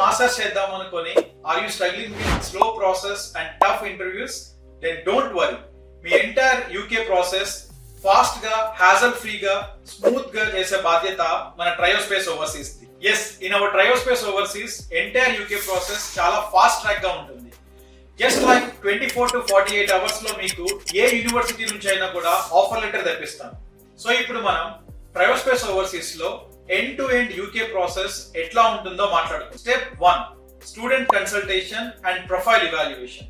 Masters చేద్దాం అనుకొని are you struggling with slow process and tough interviews? Then don't worry, మీ entire UK process fast గా, hassle ఫ్రీగా, smooth గా చేసే బాధ్యత మన ట్రయోస్పేస్ ఓవర్సీస్ ది. Yes, in our Triospace overseas entire UK process చాలా ఫాస్ట్ ట్రాక్ గా ఉంటుంది. జస్ట్ లైక్ 24 to 48 అవర్స్ లో మీకు ఏ యూనివర్సిటీ నుంచి అయినా కూడా ఆఫర్ లెటర్ తెప్పిస్తాం. సో ఇప్పుడు మనం ట్రయోస్పేస్ ఓవర్సీస్ లో end to end UK process ఎట్లా ఉంటుందో మాట్లాడుకుందాం. Step 1, student consultation and profile evaluation.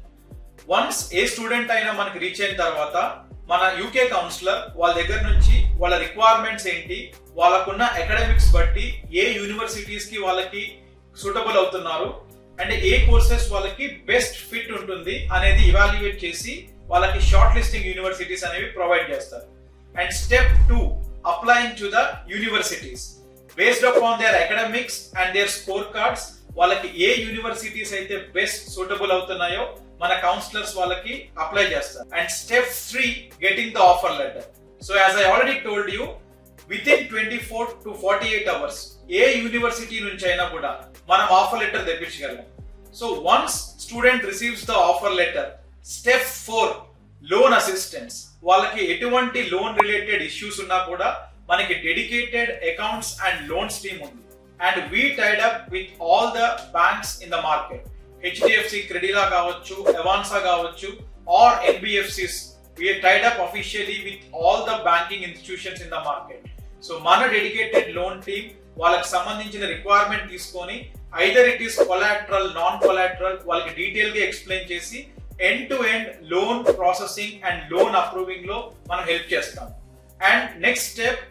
Once A student అయినా మనకి రీచ్ అయిన తర్వాత మన యూకే కౌన్సిలర్ వాళ్ళ దగ్గర నుంచి వాళ్ళ రిక్వైర్మెంట్స్ ఏంటి, వాళ్ళకున్న అకాడమిక్స్ బట్టి ఏ యూనివర్సిటీస్ కి వాళ్ళకి సూటబుల్ అవుతున్నారు అండ్ ఏ కోర్సెస్ వాళ్ళకి బెస్ట్ ఫిట్ ఉంటుంది అనేది ఇవాల్యుయేట్ చేసి వాళ్ళకి షార్ట్ లిస్టింగ్ యూనివర్సిటీస్ అనేవి ప్రొవైడ్ చేస్తారు. And step 2, applying to the universities based upon their academics and their score cards. వాళ్ళకి ఏ యూనివర్సిటీస్ అయితే బెస్ట్ సూటబుల్ అవుతున్నాయో మన కౌన్సిలర్స్ వాళ్ళకి అప్లై చేస్తారు. And step 3, getting the offer letter. So as I already told you, within 24 to 48 hours ఏ university నుంచి అయినా కూడా మనం ఆఫర్ లెటర్ తెప్పించగలం. So once student receives the offer letter, step 4, loan assistance. వాళ్ళకి ఎటువంటి లోన్ రిలేటెడ్ ఇష్యూస్ ఉన్నా కూడా మనకి dedicated accounts and loans team ఉంది. And we tied up with all the banks in the market. HDFC Credila కావచ్చు, అవాన్సా కావచ్చు, or NBFCs. we are tied up officially with all the banking institutions in the market. So మన dedicated loan team వాళ్ళకి సంబంధించిన requirement తీసుకొని either it is collateral, non collateral వాళ్ళకి detail గా explain చేసి end to end loan processing and loan approving లో మనం help చేస్తాం. And next step,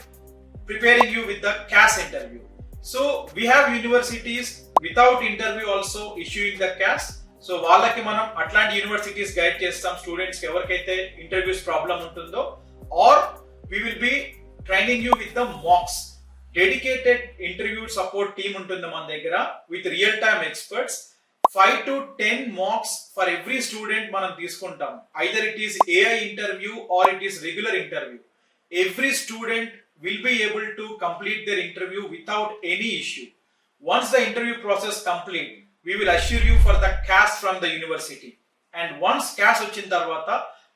preparing you with the CAS interview. So we have universities without interview also issuing the CAS. So వాళ్ళకి మనం అట్లాంటి universities guide చేస్తాం students కి ఎవరికైతే interviews problem ఉంటుందో. Or we will be training you with the mocks. Dedicated interview support team ఉంటుంది మన దగ్గర with real time experts. 5 to 10 mocks for every student మనం తీసుకుంటాం. Either it is AI interview or it is regular interview. Every student will be able to complete their interview without any issue. Once the interview process complete, we will assure you for the cash from the university. And once cash వచ్చిన తర్వాత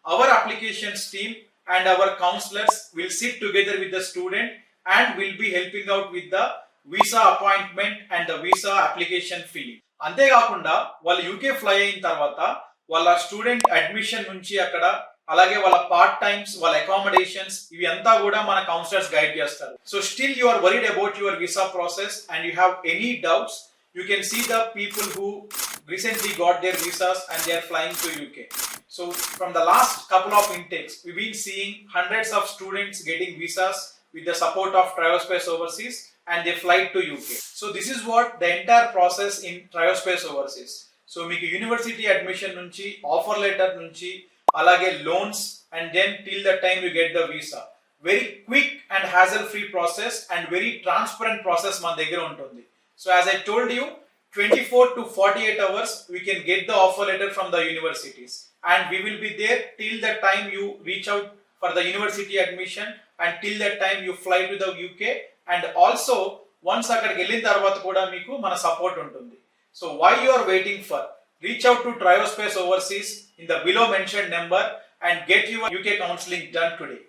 our applications team and our counselors will sit together with the student and will be helping out with the visa appointment and the visa application filling. అంతేకాకుండా వాళ్ళు UK fly అయిన తర్వాత వాళ్ళ student admission నుంచి అక్కడ, అలాగే వాళ్ళ పార్ట్ టైమ్స్, వాళ్ళ అకామిడేషన్స్, ఇవి అంతా కూడా మన కౌన్సిలర్స్ గైడ్ చేస్తారు. So still you are worried about your visa process and you have any doubts, you can see the people who recently got their visas and they are flying to UK. So from the last couple of intakes, we've been seeing hundreds of students getting visas with the support of Triospace Overseas and they fly to UK. So this is what the entire process in Triospace Overseas. So మీకు university admission నుంచి, offer letter నుంచి, అలాగే loans and then till the time you get the visa. Very quick and hassle free process and very transparent process మన దగ్గర ఉంటుంది. So as I told you, 24 to 48 hours we can get the offer letter from the universities and we will be there till the time you reach out for the university admission and till that time you fly to the UK. And also once akkadiki ellin tarvata kuda meeku mana support untundi. So why you are waiting for? Reach out to Triospace Overseas in the below mentioned number and get your UK counseling done today.